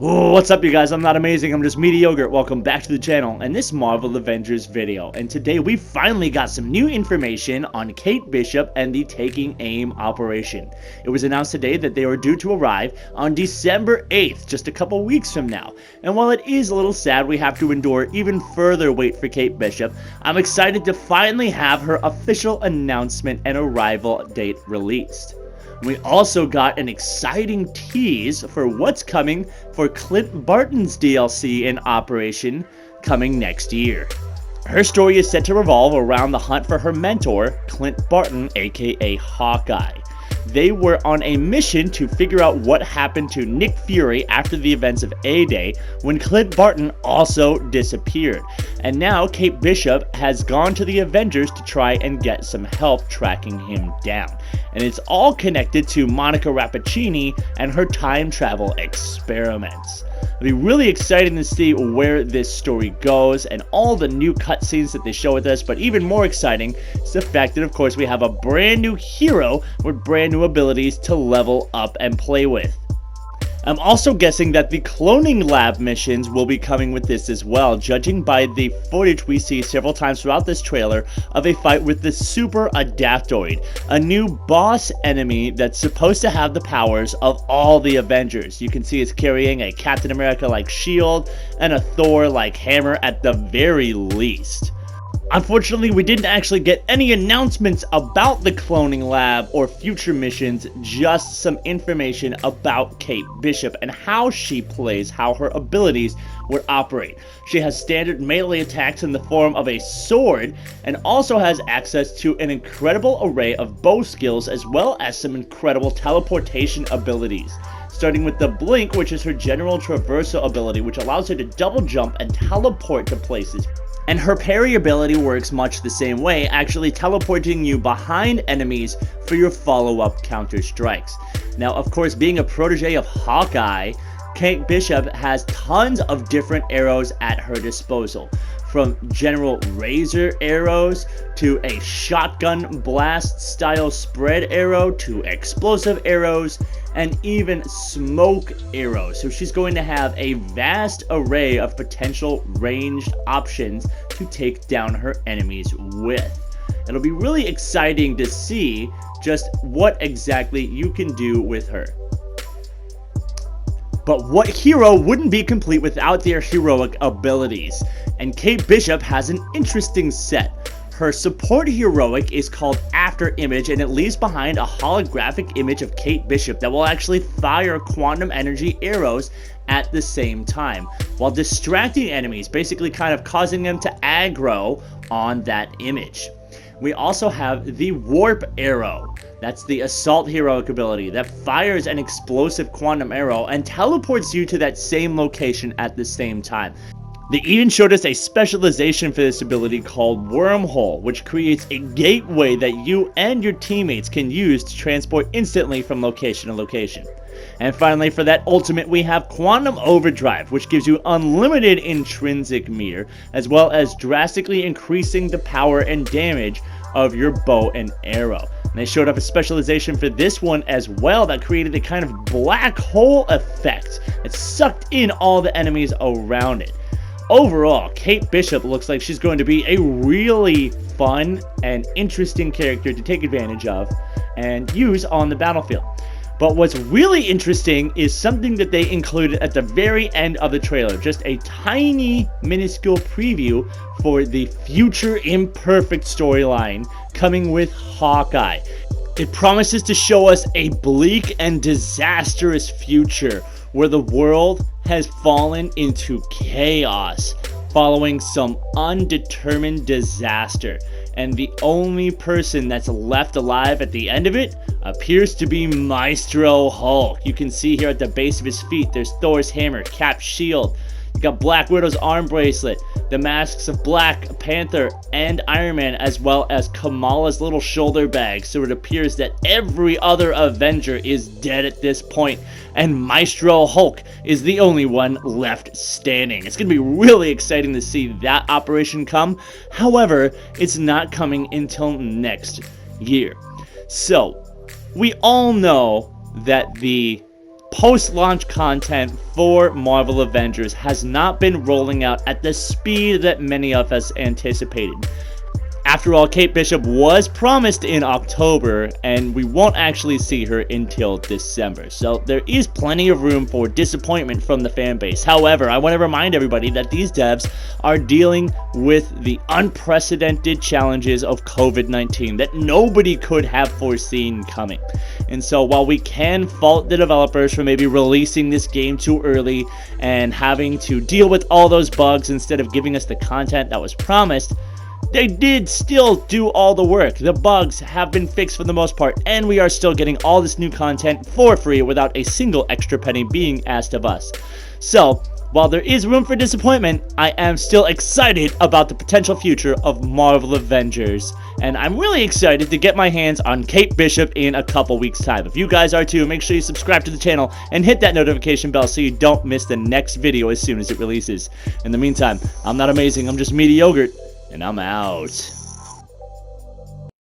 Oh, what's up you guys? I'm not amazing, I'm just mediocre. Welcome back to the channel and this Marvel Avengers video. And today we finally got some new information on Kate Bishop and the Taking Aim operation. It was announced today that they were due to arrive on December 8th, just a couple weeks from now. And while it is a little sad we have to endure even further wait for Kate Bishop, I'm excited to finally have her official announcement and arrival date released. We also got an exciting tease for what's coming for Clint Barton's DLC in operation coming next year. Her story is set to revolve around the hunt for her mentor, Clint Barton, aka Hawkeye. They were on a mission to figure out what happened to Nick Fury after the events of A-Day when Clint Barton also disappeared. And now Kate Bishop has gone to the Avengers to try and get some help tracking him down. And it's all connected to Monica Rappaccini and her time travel experiments. It'll be really exciting to see where this story goes and all the new cutscenes that they show with us, but even more exciting is the fact that of course we have a brand new hero with brand new abilities to level up and play with. I'm also guessing that the cloning lab missions will be coming with this as well, judging by the footage we see several times throughout this trailer of a fight with the Super Adaptoid, a new boss enemy that's supposed to have the powers of all the Avengers. You can see it's carrying a Captain America-like shield and a Thor-like hammer at the very least. Unfortunately, we didn't actually get any announcements about the cloning lab or future missions, just some information about Kate Bishop and how she plays, how her abilities would operate. She has standard melee attacks in the form of a sword and also has access to an incredible array of bow skills as well as some incredible teleportation abilities. Starting with the Blink, which is her general traversal ability, which allows her to double jump and teleport to places. And her parry ability works much the same way, actually teleporting you behind enemies for your follow-up counter strikes. Now, of course, being a protege of Hawkeye, Kate Bishop has tons of different arrows at her disposal. From general razor arrows to a shotgun blast style spread arrow to explosive arrows and even smoke arrows. So she's going to have a vast array of potential ranged options to take down her enemies with. It'll be really exciting to see just what exactly you can do with her. But what hero wouldn't be complete without their heroic abilities? And Kate Bishop has an interesting set. Her support heroic is called After Image, and it leaves behind a holographic image of Kate Bishop that will actually fire quantum energy arrows at the same time, while distracting enemies, basically kind of causing them to aggro on that image. We also have the Warp Arrow. That's the assault heroic ability that fires an explosive quantum arrow and teleports you to that same location at the same time. They even showed us a specialization for this ability called Wormhole, which creates a gateway that you and your teammates can use to transport instantly from location to location. And finally, for that ultimate, we have Quantum Overdrive, which gives you unlimited intrinsic meter, as well as drastically increasing the power and damage of your bow and arrow. And they showed up a specialization for this one as well that created a kind of black hole effect that sucked in all the enemies around it. Overall, Kate Bishop looks like she's going to be a really fun and interesting character to take advantage of and use on the battlefield. But what's really interesting is something that they included at the very end of the trailer. Just a tiny, minuscule preview for the future imperfect storyline coming with Hawkeye. It promises to show us a bleak and disastrous future where the world has fallen into chaos following some undetermined disaster. And the only person that's left alive at the end of it appears to be Maestro Hulk. You can see here at the base of his feet, there's Thor's hammer, Cap's shield. You got Black Widow's arm bracelet, the masks of Black Panther and Iron Man, as well as Kamala's little shoulder bag. So it appears that every other Avenger is dead at this point, and Maestro Hulk is the only one left standing. It's going to be really exciting to see that operation come. However, it's not coming until next year. So, we all know that the post-launch content for Marvel Avengers has not been rolling out at the speed that many of us anticipated. After all, Kate Bishop was promised in October, and we won't actually see her until December. So there is plenty of room for disappointment from the fan base. However, I want to remind everybody that these devs are dealing with the unprecedented challenges of COVID-19 that nobody could have foreseen coming. And so while we can fault the developers for maybe releasing this game too early and having to deal with all those bugs instead of giving us the content that was promised, they did still do all the work. The bugs have been fixed for the most part, and we are still getting all this new content for free without a single extra penny being asked of us. So, while there is room for disappointment, I am still excited about the potential future of Marvel Avengers, and I'm really excited to get my hands on Kate Bishop in a couple weeks' time. If you guys are too, make sure you subscribe to the channel and hit that notification bell so you don't miss the next video as soon as it releases. In the meantime, I'm not amazing, I'm just mediocre. And I'm out.